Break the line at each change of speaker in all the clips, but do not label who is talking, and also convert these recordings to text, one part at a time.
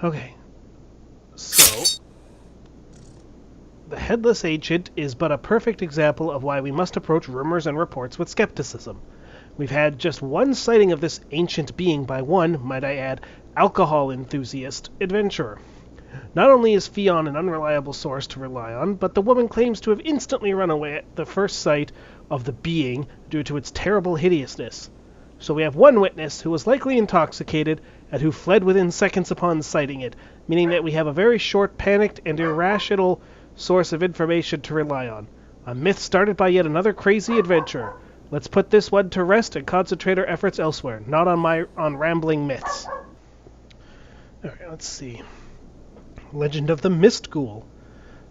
Okay, so the Headless Ancient is but a perfect example of why we must approach rumors and reports with skepticism. We've had just one sighting of this ancient being by one, might I add, alcohol enthusiast adventurer. Not only is Fion an unreliable source to rely on, but the woman claims to have instantly run away at the first sight of the being due to its terrible hideousness. So we have one witness who was likely intoxicated and who fled within seconds upon sighting it, meaning that we have a very short, panicked, and irrational source of information to rely on. A myth started by yet another crazy adventurer. Let's put this one to rest and concentrate our efforts elsewhere, not on rambling myths. Alright, let's see. Legend of the Mist Ghoul.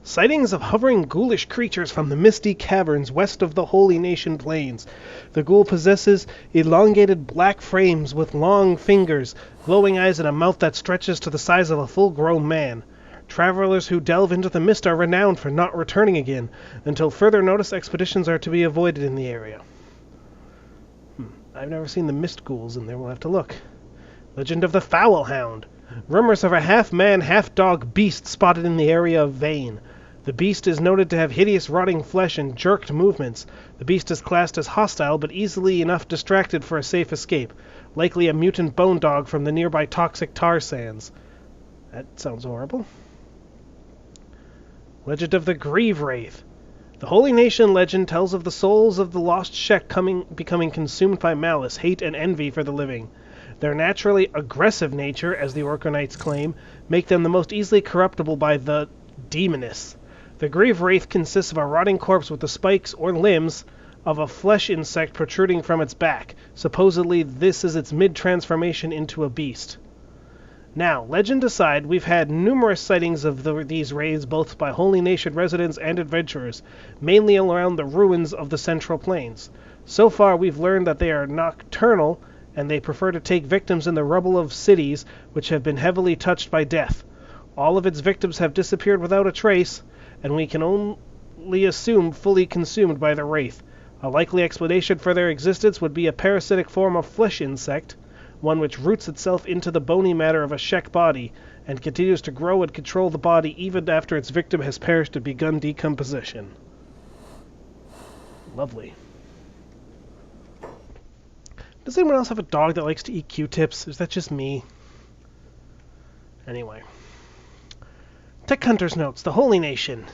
Sightings of hovering ghoulish creatures from the misty caverns west of the Holy Nation Plains. The ghoul possesses elongated black frames with long fingers, glowing eyes, and a mouth that stretches to the size of a full-grown man. Travelers who delve into the mist are renowned for not returning again. Until further notice, expeditions are to be avoided in the area. I've never seen the mist ghouls in there. We'll have to look. Legend of the Foul Hound. Rumors of a half-man, half-dog beast spotted in the area of Vane. The beast is noted to have hideous rotting flesh and jerked movements. The beast is classed as hostile, but easily enough distracted for a safe escape. Likely a mutant bone dog from the nearby toxic tar sands. That sounds horrible. Legend of the Grieve Wraith. The Holy Nation legend tells of the souls of the lost Shek becoming consumed by malice, hate, and envy for the living. Their naturally aggressive nature, as the Orkanites claim, make them the most easily corruptible by the demoness. The Grieve Wraith consists of a rotting corpse with the spikes or limbs of a flesh insect protruding from its back. Supposedly, this is its mid-transformation into a beast. Now, legend aside, we've had numerous sightings of these wraiths both by Holy Nation residents and adventurers, mainly around the ruins of the Central Plains. So far, we've learned that they are nocturnal, and they prefer to take victims in the rubble of cities which have been heavily touched by death. All of its victims have disappeared without a trace, and we can only assume fully consumed by the wraith. A likely explanation for their existence would be a parasitic form of flesh insect, one which roots itself into the bony matter of a Shek body, and continues to grow and control the body even after its victim has perished and begun decomposition. Lovely. Does anyone else have a dog that likes to eat Q-tips? Is that just me? Anyway. Tech Hunter's Notes, the Holy Nation.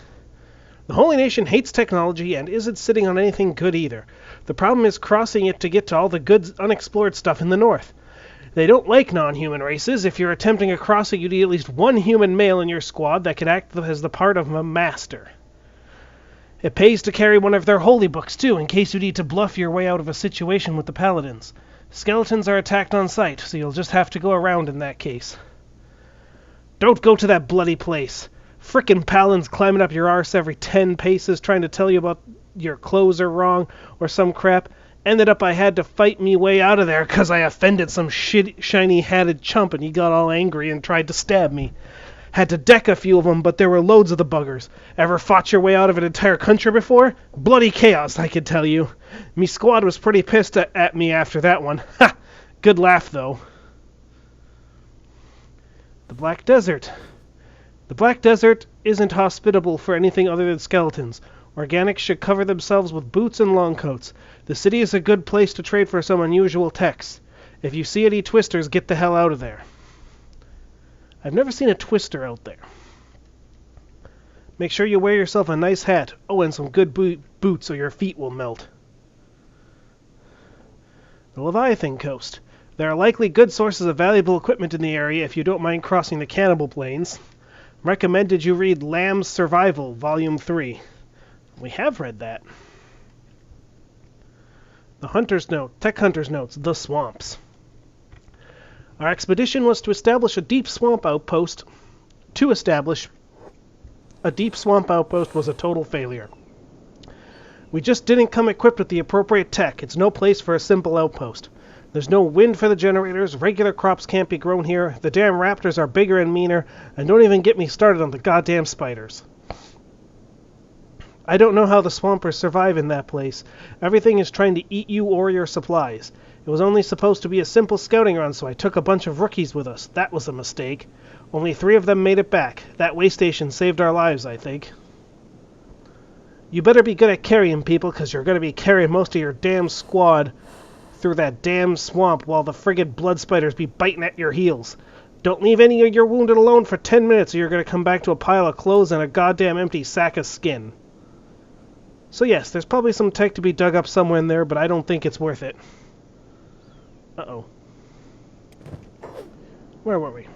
The Holy Nation hates technology and isn't sitting on anything good either. The problem is crossing it to get to all the good unexplored stuff in the north. They don't like non-human races. If you're attempting a crossing, you need at least one human male in your squad that can act as the part of a master. It pays to carry one of their holy books, too, in case you need to bluff your way out of a situation with the paladins. Skeletons are attacked on sight, so you'll just have to go around in that case. Don't go to that bloody place. Frickin' paladins climbing up your arse every 10 paces trying to tell you about your clothes are wrong or some crap. Ended up I had to fight me way out of there because I offended some shiny-hatted chump and he got all angry and tried to stab me. Had to deck a few of them, but there were loads of the buggers. Ever fought your way out of an entire country before? Bloody chaos, I can tell you. Me squad was pretty pissed at me after that one. Ha! Good laugh, though. The Black Desert. The Black Desert isn't hospitable for anything other than skeletons. Organics should cover themselves with boots and long coats. The city is a good place to trade for some unusual techs. If you see any twisters, get the hell out of there. I've never seen a twister out there. Make sure you wear yourself a nice hat. Oh, and some good boots or your feet will melt. The Leviathan Coast. There are likely good sources of valuable equipment in the area if you don't mind crossing the Cannibal Plains. Recommended you read Lamb's Survival, Volume 3. We have read that. The Hunter's Note, Tech Hunter's Notes, The Swamps. Our expedition was to establish a deep swamp outpost. To establish a deep swamp outpost was a total failure. We just didn't come equipped with the appropriate tech. It's no place for a simple outpost. There's no wind for the generators, regular crops can't be grown here, the damn raptors are bigger and meaner, and don't even get me started on the goddamn spiders. I don't know how the swampers survive in that place. Everything is trying to eat you or your supplies. It was only supposed to be a simple scouting run, so I took a bunch of rookies with us. That was a mistake. Only 3 of them made it back. That way station saved our lives, I think. You better be good at carrying people, because you're going to be carrying most of your damn squad through that damn swamp while the friggin' blood spiders be biting at your heels. Don't leave any of your wounded alone for 10 minutes or you're going to come back to a pile of clothes and a goddamn empty sack of skin. So yes, there's probably some tech to be dug up somewhere in there, but I don't think it's worth it. Uh-oh. Where were we?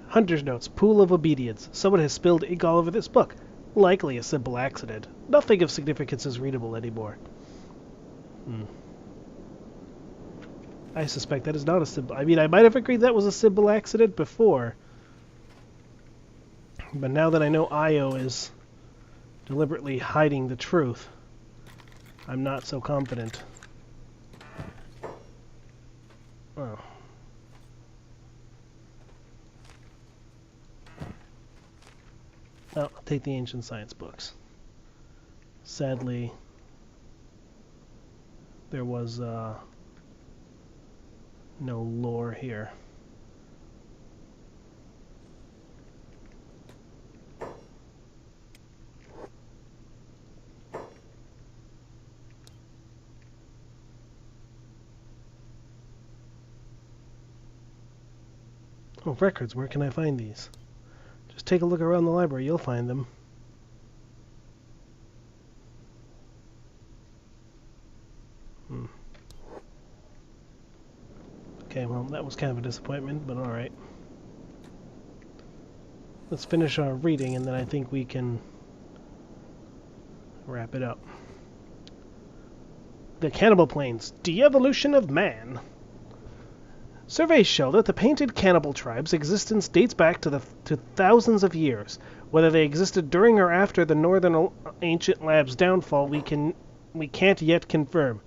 Hunter's Notes, Pool of Obedience. Someone has spilled ink all over this book. Likely a simple accident. Nothing of significance is readable anymore. I suspect that is not a simple... I mean, I might have agreed that was a simple accident before. But now that I know Io is deliberately hiding the truth, I'm not so confident. Oh. Well, I'll take the ancient science books. Sadly, there was no lore here. Oh, records. Where can I find these? Just take a look around the library. You'll find them. Okay, well, that was kind of a disappointment, but alright. Let's finish our reading, and then I think we can wrap it up. The Cannibal Plains, De-Evolution of Man. Surveys show that the painted cannibal tribe's existence dates back to thousands of years. Whether they existed during or after the Northern Ancient Lab's downfall, we can't yet confirm.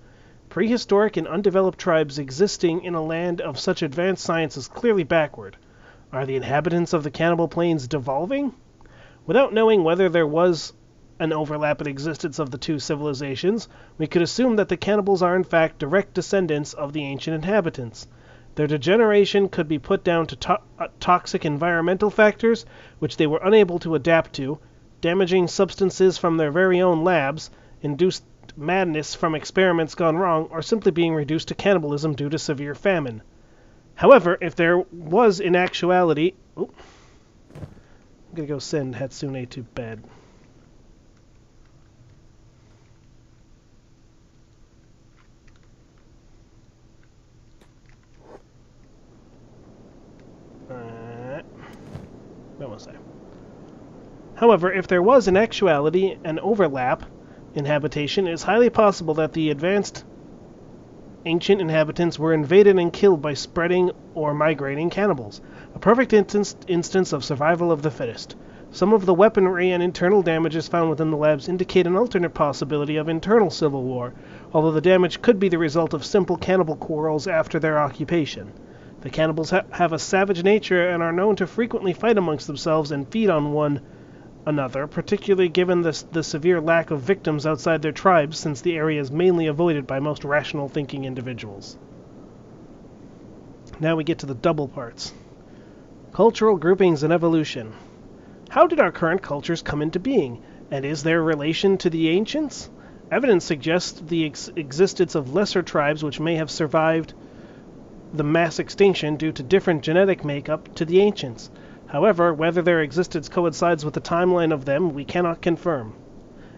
Prehistoric and undeveloped tribes existing in a land of such advanced science is clearly backward. Are the inhabitants of the Cannibal Plains devolving? Without knowing whether there was an overlap in existence of the two civilizations, we could assume that the cannibals are in fact direct descendants of the ancient inhabitants. Their degeneration could be put down to toxic environmental factors, which they were unable to adapt to, damaging substances from their very own labs, induced madness from experiments gone wrong, or simply being reduced to cannibalism due to severe famine. However, if there was in actuality... I'm gonna go send Hatsune to bed. Where was I? However, if there was in actuality an overlap in habitation, it is highly possible that the advanced ancient inhabitants were invaded and killed by spreading or migrating cannibals. A perfect instance of survival of the fittest. Some of the weaponry and internal damages found within the labs indicate an alternate possibility of internal civil war, although the damage could be the result of simple cannibal quarrels after their occupation. The cannibals have a savage nature and are known to frequently fight amongst themselves and feed on one another, particularly given the severe lack of victims outside their tribes, since the area is mainly avoided by most rational thinking individuals. Now we get to the double parts. Cultural groupings and evolution. How did our current cultures come into being, and is there relation to the ancients? Evidence suggests the existence of lesser tribes which may have survived the mass extinction due to different genetic makeup to the ancients. However, whether their existence coincides with the timeline of them, we cannot confirm.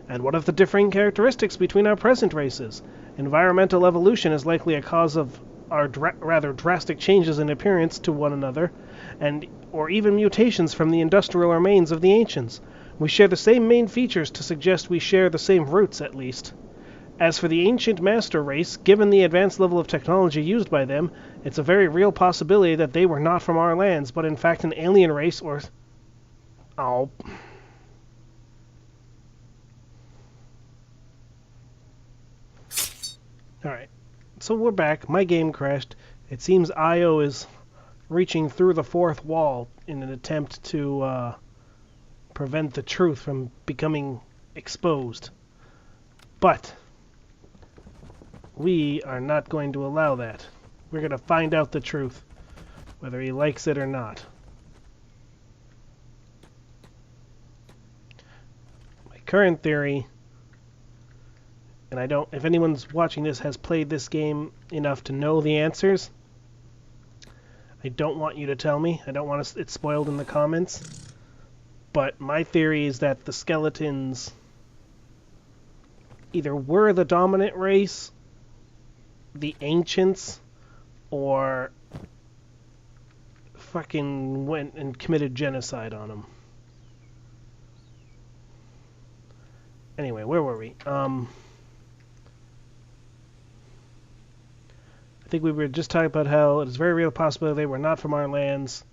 And what of the differing characteristics between our present races? Environmental evolution is likely a cause of our rather drastic changes in appearance to one another, or even mutations from the industrial remains of the ancients. We share the same main features to suggest we share the same roots, at least. As for the ancient master race, given the advanced level of technology used by them, it's a very real possibility that they were not from our lands, but in fact an alien race or... Oh. Alright, so we're back. My game crashed. It seems Io is reaching through the fourth wall in an attempt to prevent the truth from becoming exposed. But We are not going to allow that. We're going to find out the truth, whether he likes it or not. My current theory, and I don't, if anyone's watching this has played this game enough to know the answers, I don't want you to tell me. I don't want it spoiled in the comments. But my theory is that the skeletons either were the dominant race, the ancients, or fucking went and committed genocide on them. Anyway, where were we? I think we were just talking about how it is a very real possibility they were not from our lands,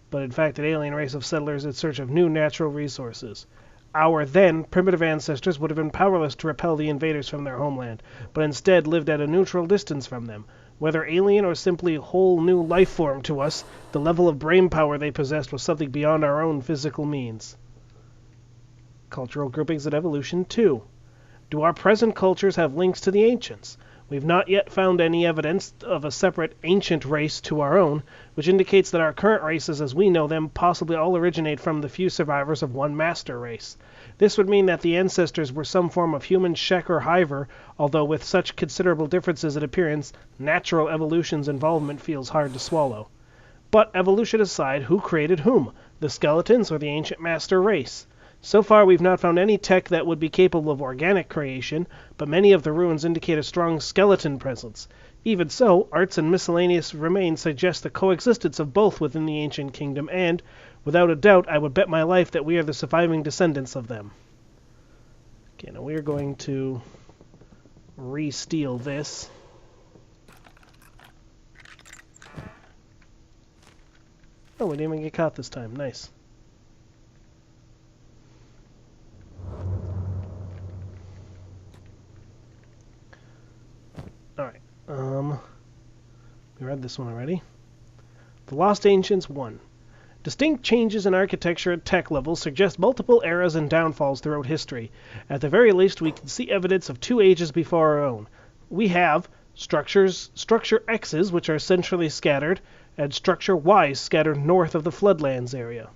but in fact an alien race of settlers in search of new natural resources. Our then primitive ancestors would have been powerless to repel the invaders from their homeland, but instead lived at a neutral distance from them. Whether alien or simply whole new life form to us, the level of brain power they possessed was something beyond our own physical means. Cultural groupings and evolution 2. Do our present cultures have links to the ancients? We've not yet found any evidence of a separate ancient race to our own, which indicates that our current races as we know them possibly all originate from the few survivors of one master race. This would mean that the ancestors were some form of human Shek or Hiver, although with such considerable differences in appearance, natural evolution's involvement feels hard to swallow. But evolution aside, who created whom? The skeletons or the ancient master race? So far we've not found any tech that would be capable of organic creation, but many of the ruins indicate a strong skeleton presence. Even so, arts and miscellaneous remains suggest the coexistence of both within the ancient kingdom, and, without a doubt, I would bet my life that we are the surviving descendants of them. Okay, now we are going to re-steal this. Oh, we didn't even get caught this time. Nice. Alright, we read this one already. The Lost Ancients 1. Distinct changes in architecture at tech levels suggest multiple eras and downfalls throughout history. At the very least, we can see evidence of 2 ages before our own. We have structure X's, which are centrally scattered, and structure Y's scattered north of the Floodlands area.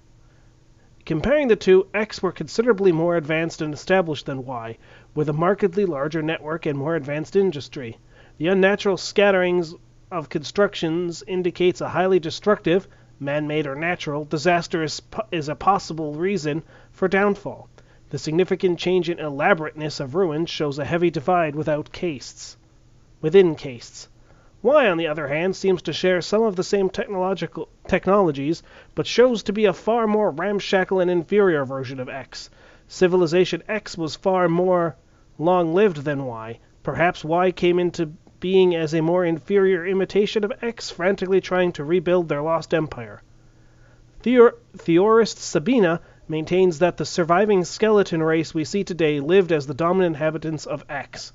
Comparing the two, X were considerably more advanced and established than Y, with a markedly larger network and more advanced industry. The unnatural scatterings of constructions indicates a highly destructive, man-made or natural, disaster is a possible reason for downfall. The significant change in elaborateness of ruins shows a heavy divide within castes. Y, on the other hand, seems to share some of the same technologies, but shows to be a far more ramshackle and inferior version of X. Civilization X was far more long-lived than Y. Perhaps Y came into being as a more inferior imitation of X, frantically trying to rebuild their lost empire. Theorist Sabina maintains that the surviving skeleton race we see today lived as the dominant inhabitants of X.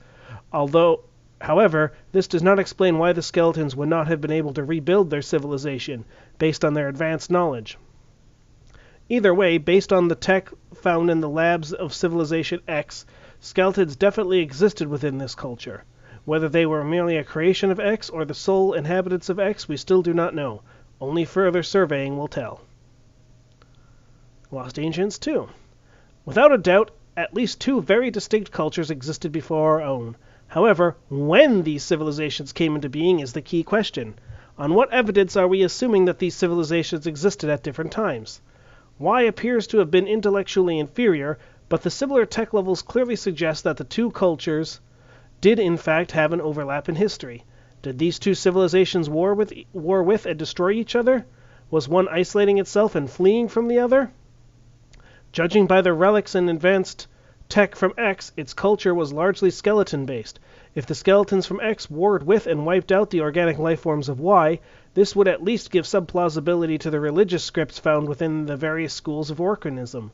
However, this does not explain why the skeletons would not have been able to rebuild their civilization, based on their advanced knowledge. Either way, based on the tech found in the labs of Civilization X, skeletons definitely existed within this culture. Whether they were merely a creation of X or the sole inhabitants of X, we still do not know. Only further surveying will tell. Lost Ancients 2. Without a doubt, at least 2 very distinct cultures existed before our own. However, when these civilizations came into being is the key question. On what evidence are we assuming that these civilizations existed at different times? Y appears to have been intellectually inferior, but the similar tech levels clearly suggest that the 2 cultures did in fact have an overlap in history. Did these 2 civilizations war with and destroy each other? Was one isolating itself and fleeing from the other? Judging by the relics and advanced tech from X, its culture was largely skeleton-based. If the skeletons from X warred with and wiped out the organic life forms of Y, this would at least give some plausibility to the religious scripts found within the various schools of organism.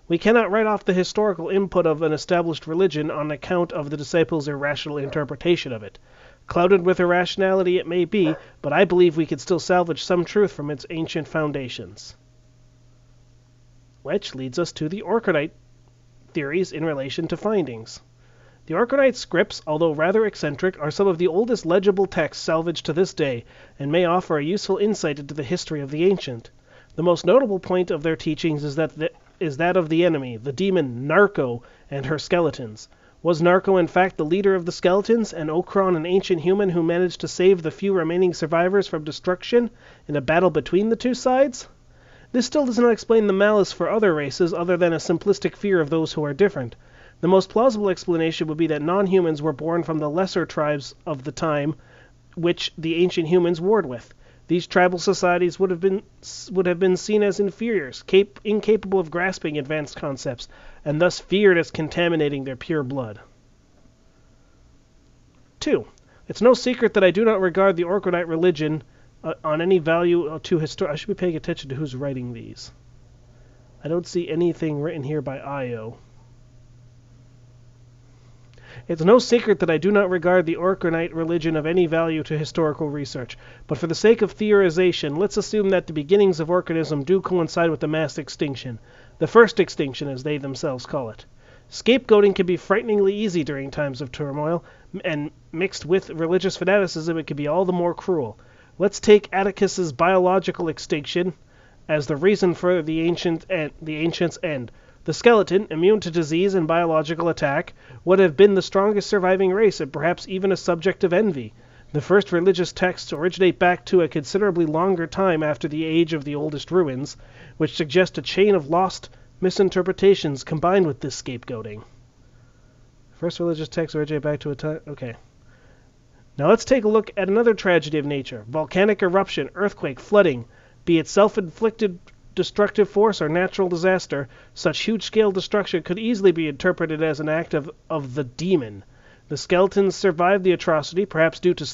We cannot write off the historical input of an established religion on account of the disciples' irrational interpretation of it. Clouded with irrationality it may be, but I believe we could still salvage some truth from its ancient foundations. Which leads us to the Orchidite theories in relation to findings. The Orkneyite scripts, although rather eccentric, are some of the oldest legible texts salvaged to this day, and may offer a useful insight into the history of the ancient. The most notable point of their teachings is that of the enemy, the demon Narko, and her skeletons. Was Narko in fact the leader of the skeletons, and Okron an ancient human who managed to save the few remaining survivors from destruction in a battle between the two sides? This still does not explain the malice for other races other than a simplistic fear of those who are different. The most plausible explanation would be that non-humans were born from the lesser tribes of the time which the ancient humans warred with. These tribal societies would have been seen as inferiors, incapable of grasping advanced concepts, and thus feared as contaminating their pure blood. 2. It's no secret that I do not regard the Orkneyite religion on any value to history. I should be paying attention to who's writing these. I don't see anything written here by Io. It's no secret that I do not regard the Orkneyite religion of any value to historical research, but for the sake of theorization, let's assume that the beginnings of Orknism do coincide with the mass extinction, the first extinction as they themselves call it. Scapegoating can be frighteningly easy during times of turmoil, and mixed with religious fanaticism it can be all the more cruel. Let's take Atticus's biological extinction as the reason for the ancients' end. The skeleton, immune to disease and biological attack, would have been the strongest surviving race and perhaps even a subject of envy. The first religious texts originate back to a considerably longer time after the age of the oldest ruins, which suggest a chain of lost misinterpretations combined with this scapegoating. First religious texts originate back to a time... Okay. Now let's take a look at another tragedy of nature. Volcanic eruption, earthquake, flooding. Be it self-inflicted destructive force or natural disaster, such huge-scale destruction could easily be interpreted as an act of the demon. The skeletons survived the atrocity, perhaps due to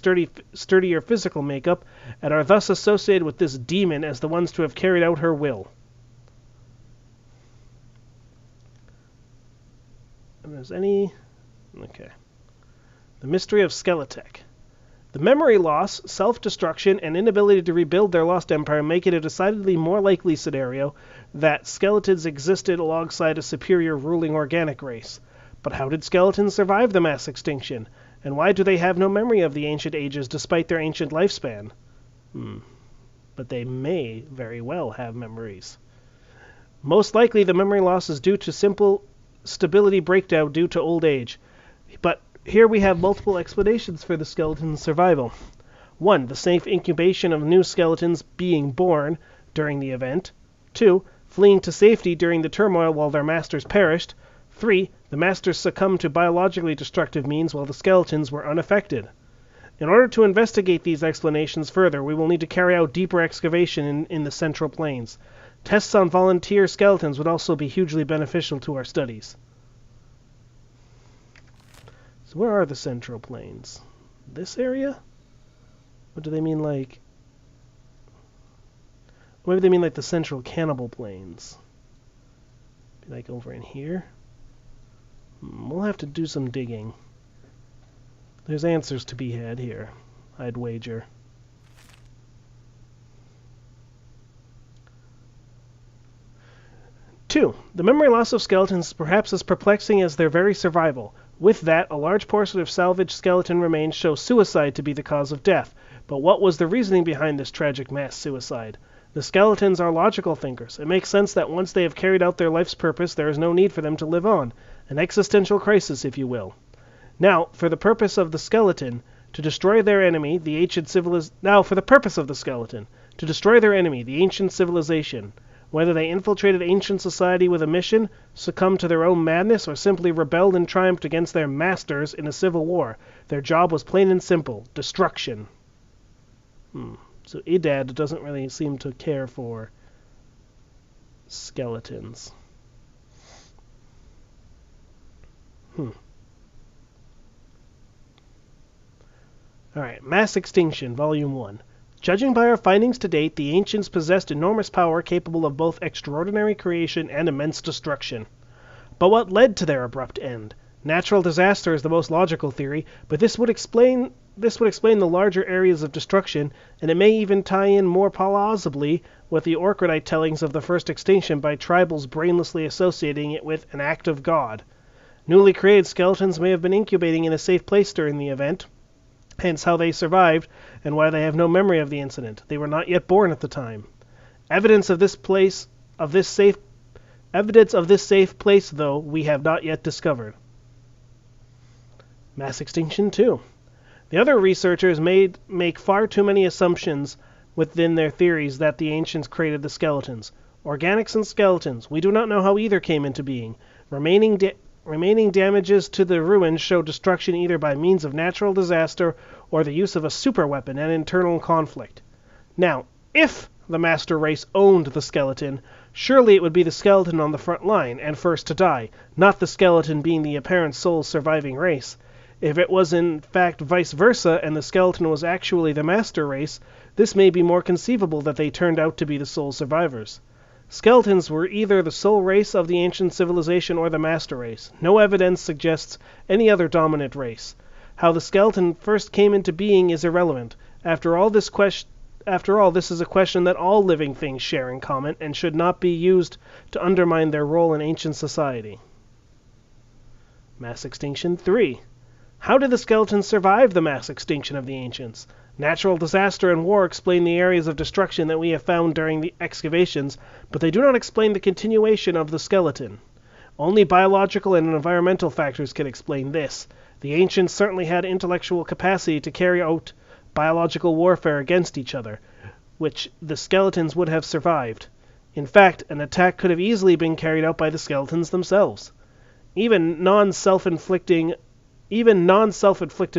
sturdier physical makeup, and are thus associated with this demon as the ones to have carried out her will. And there's any... Okay. The mystery of Skeletech. The memory loss, self-destruction, and inability to rebuild their lost empire make it a decidedly more likely scenario that skeletons existed alongside a superior ruling organic race. But how did skeletons survive the mass extinction? And why do they have no memory of the ancient ages despite their ancient lifespan? But they may very well have memories. Most likely the memory loss is due to simple stability breakdown due to old age. But here we have multiple explanations for the skeleton's survival. 1. The safe incubation of new skeletons being born during the event. 2. Fleeing to safety during the turmoil while their masters perished. 3. The masters succumbed to biologically destructive means while the skeletons were unaffected. In order to investigate these explanations further, we will need to carry out deeper excavation in the central plains. Tests on volunteer skeletons would also be hugely beneficial to our studies. So where are the central plains? This area? Or do they mean like... Maybe they mean like the central cannibal plains. Be like over in here? We'll have to do some digging. There's answers to be had here, I'd wager. Two, the memory loss of skeletons is perhaps as perplexing as their very survival. With that, a large portion of salvaged skeleton remains show suicide to be the cause of death. But what was the reasoning behind this tragic mass suicide? The skeletons are logical thinkers. It makes sense that once they have carried out their life's purpose, there is no need for them to live on. An existential crisis, if you will. Now, for the purpose of the skeleton, to destroy their enemy, the ancient civilization. Whether they infiltrated ancient society with a mission, succumbed to their own madness, or simply rebelled and triumphed against their masters in a civil war, their job was plain and simple: destruction. So Idad doesn't really seem to care for skeletons. Alright, Mass Extinction, Volume 1. Judging by our findings to date, the ancients possessed enormous power capable of both extraordinary creation and immense destruction. But what led to their abrupt end? Natural disaster is the most logical theory, but this would explain the larger areas of destruction, and it may even tie in more plausibly with the Orkneyite tellings of the first extinction by tribals brainlessly associating it with an act of God. Newly created skeletons may have been incubating in a safe place during the event, hence how they survived and why they have no memory of the incident. They were not yet born at the time. Evidence of this safe place, though, we have not yet discovered. Mass extinction 2. The other researchers make far too many assumptions within their theories that the ancients created the skeletons. Organics and skeletons. We do not know how either came into being. Remaining damages to the ruins show destruction either by means of natural disaster or the use of a superweapon and internal conflict. Now, if the master race owned the skeleton, surely it would be the skeleton on the front line and first to die, not the skeleton being the apparent sole surviving race. If it was in fact vice versa and the skeleton was actually the master race, this may be more conceivable that they turned out to be the sole survivors. Skeletons were either the sole race of the ancient civilization or the master race. No evidence suggests any other dominant race. How the skeleton first came into being is irrelevant. After all, this is a question that all living things share in common and should not be used to undermine their role in ancient society. Mass extinction 3. How did the skeletons survive the mass extinction of the ancients? Natural disaster and war explain the areas of destruction that we have found during the excavations, but they do not explain the continuation of the skeleton. Only biological and environmental factors can explain this. The ancients certainly had intellectual capacity to carry out biological warfare against each other, which the skeletons would have survived. In fact, an attack could have easily been carried out by the skeletons themselves. Even non-self-inflicted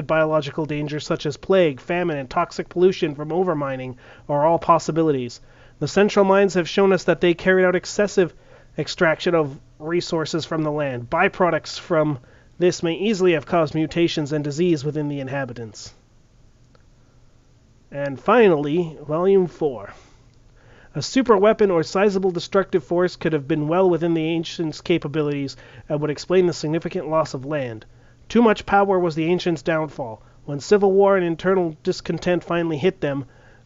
biological dangers such as plague, famine, and toxic pollution from overmining are all possibilities. The central mines have shown us that they carried out excessive extraction of resources from the land. Byproducts from this may easily have caused mutations and disease within the inhabitants. And finally, Volume 4. A superweapon or sizable destructive force could have been well within the ancients' capabilities and would explain the significant loss of land. Too much power was the ancients' downfall. When civil war and internal discontent finally hit them,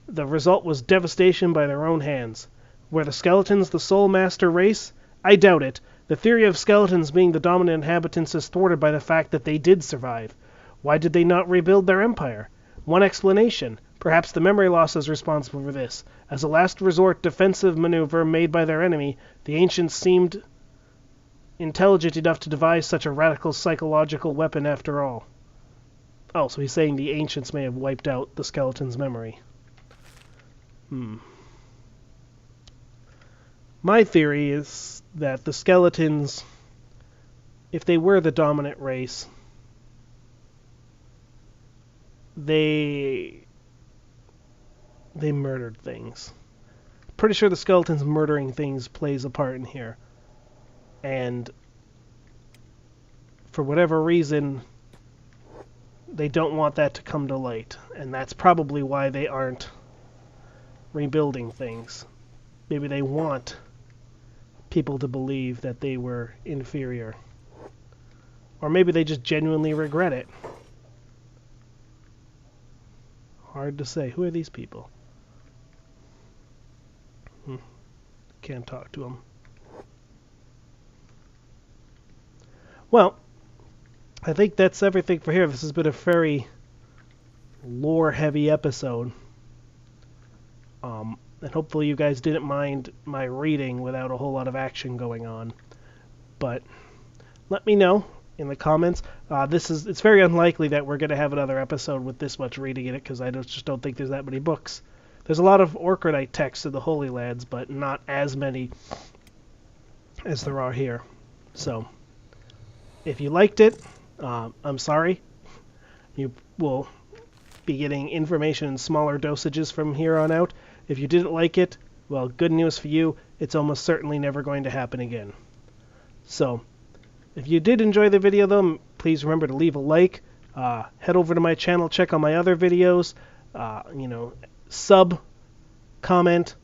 the result was devastation by their own hands. Were the skeletons the sole master race? I doubt it. The theory of skeletons being the dominant inhabitants is thwarted by the fact that they did survive. Why did they not rebuild their empire? One explanation. Perhaps the memory loss is responsible for this. As a last resort defensive maneuver made by their enemy, the ancients seemed intelligent enough to devise such a radical psychological weapon after all. Oh, so he's saying the ancients may have wiped out the skeleton's memory. My theory is that the skeletons, if they were the dominant race, they murdered things. Pretty sure the skeletons murdering things plays a part in here. And for whatever reason, they don't want that to come to light. And that's probably why they aren't rebuilding things. Maybe they want people to believe that they were inferior. Or maybe they just genuinely regret it. Hard to say. Who are these people? Can't talk to them. Well, I think that's everything for here. This has been a very lore-heavy episode. And hopefully you guys didn't mind my reading without a whole lot of action going on. But let me know in the comments. It's very unlikely that we're going to have another episode with this much reading in it, because I just don't think there's that many books. There's a lot of Orkranite texts in the Holy Lands, but not as many as there are here. So, if you liked it, I'm sorry. You will be getting information in smaller dosages from here on out. If you didn't like it, well, good news for you. It's almost certainly never going to happen again. So, if you did enjoy the video, though, please remember to leave a like. Head over to my channel, check out my other videos. Sub, comment,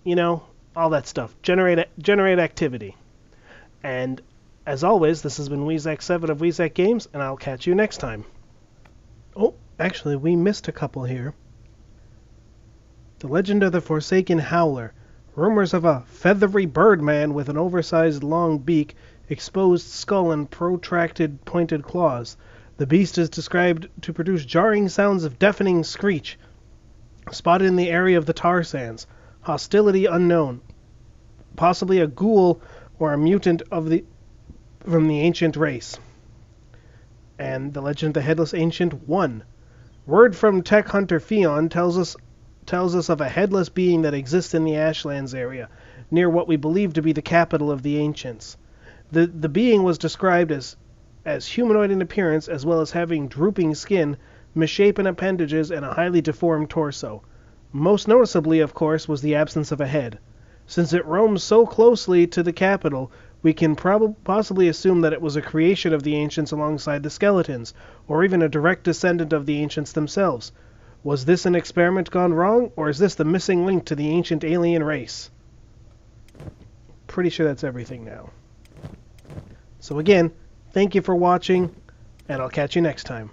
all that stuff. Generate activity. And as always, this has been Weezak7 of Weezak Games, and I'll catch you next time. Oh, actually, we missed a couple here. The Legend of the Forsaken Howler. Rumors of a feathery bird man with an oversized long beak exposed skull, and protracted pointed claws. The beast is described to produce jarring sounds of deafening screech, spotted in the area of the tar sands. Hostility unknown. Possibly a ghoul or a mutant from the ancient race. And the Legend of the Headless Ancient 1. Word from Tech Hunter Fion tells us of a headless being that exists in the Ashlands area, near what we believe to be the capital of the ancients. The being was described as humanoid in appearance, as well as having drooping skin, misshapen appendages, and a highly deformed torso. Most noticeably, of course, was the absence of a head. Since it roams so closely to the capital, we can possibly assume that it was a creation of the ancients alongside the skeletons, or even a direct descendant of the ancients themselves. Was this an experiment gone wrong, or is this the missing link to the ancient alien race? Pretty sure that's everything now. So again, thank you for watching, and I'll catch you next time.